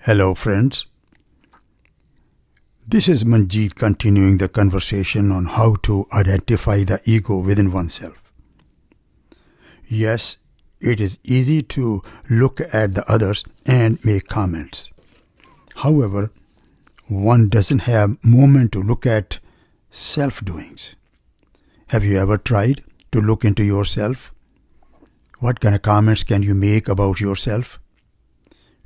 Hello, friends. This is Manjit continuing the conversation on how to identify the ego within oneself. Yes, it is easy to look at the others and make comments. However, one doesn't have moment to look at self-doings. Have you ever tried to look into yourself? What kind of comments can you make about yourself?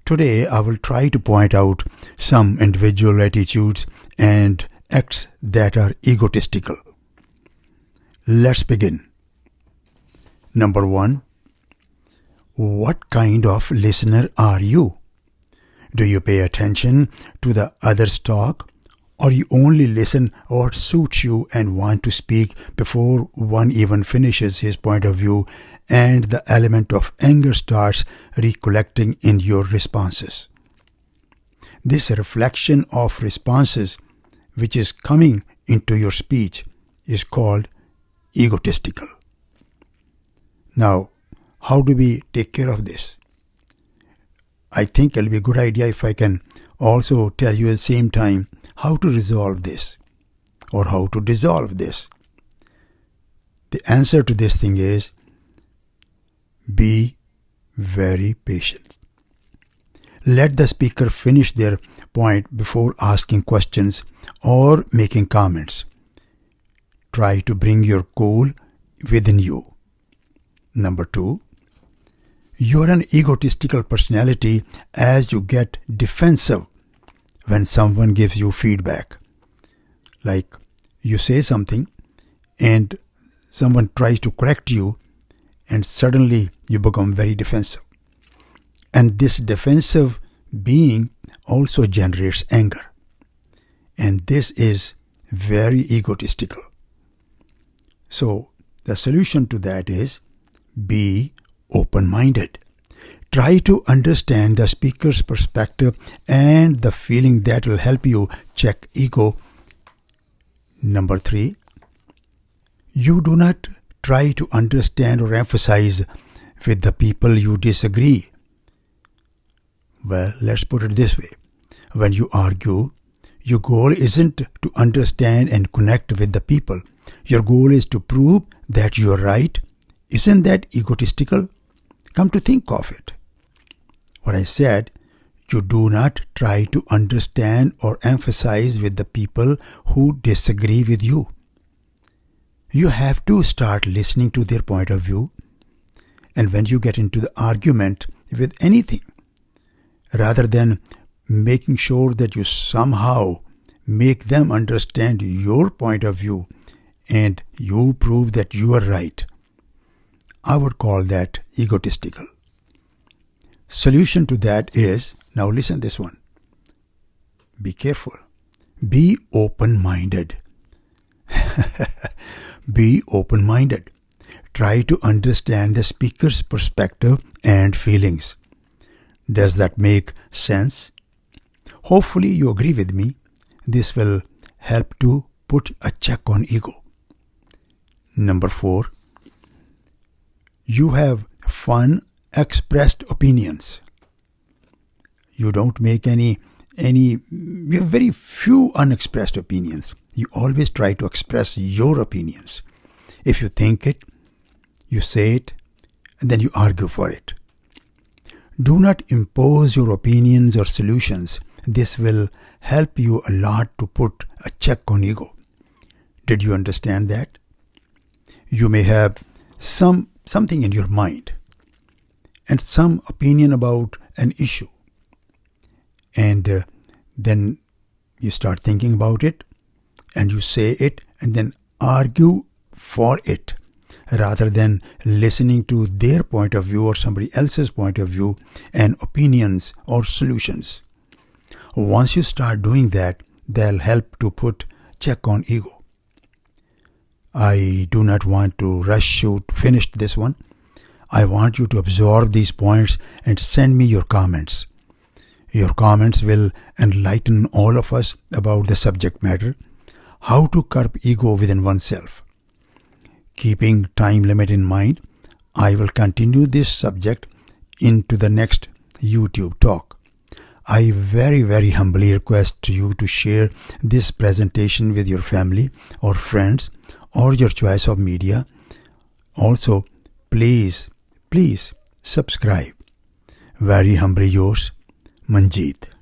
Today, I will try to point out some individual attitudes and acts that are egotistical. Let's begin. Number 1. What kind of listener are you? Do you pay attention to the other's talk, or you only listen what suits you and want to speak before one even finishes his point of view, and the element of anger starts recollecting in your responses? This reflection of responses which is coming into your speech is called egotistical. Now, how do we take care of this? I think it'll be a good idea if I can also tell you at the same time how to resolve this or how to dissolve this. The answer to this thing is be very patient. Let the speaker finish their point before asking questions or making comments. Try to bring your cool within you. Number 2, you're an egotistical personality as you get defensive when someone gives you feedback. Like you say something and someone tries to correct you, and suddenly you become very defensive. And this defensive being also generates anger. And this is very egotistical. So the solution to that is be open-minded. Try to understand the speaker's perspective and the feeling that will help you check ego. Number 3, you do not try to understand or emphasize with the people you disagree. Well, let's put it this way. When you argue, your goal isn't to understand and connect with the people. Your goal is to prove that you're right. Isn't that egotistical? Come to think of it. What I said, you do not try to understand or emphasize with the people who disagree with you. You have to start listening to their point of view. And when you get into the argument with anything, rather than making sure that you somehow make them understand your point of view and you prove that you are right, I would call that egotistical. Solution to that is, now listen this one. Be careful. Be open-minded. Be open-minded. Try to understand the speaker's perspective and feelings. Does that make sense? Hopefully you agree with me. This will help to put a check on ego. Number 4, you have fun expressed opinions. You don't make you have very few unexpressed opinions. You always try to express your opinions. If you think it, you say it, and then you argue for it. Do not impose your opinions or solutions. This will help you a lot to put a check on ego. Did you understand that? You may have something in your mind and some opinion about an issue. And then you start thinking about it and you say it and then argue for it rather than listening to their point of view or somebody else's point of view and opinions or solutions. Once you start doing that, they'll help to put check on ego. I do not want to rush you to finish this one. I want you to absorb these points and send me your comments. Your comments will enlighten all of us about the subject matter, how to curb ego within oneself. Keeping time limit in mind, I will continue this subject into the next YouTube talk. I very humbly request you to share this presentation with your family or friends or your choice of media. Also, please subscribe. Very humbly yours, Manjit.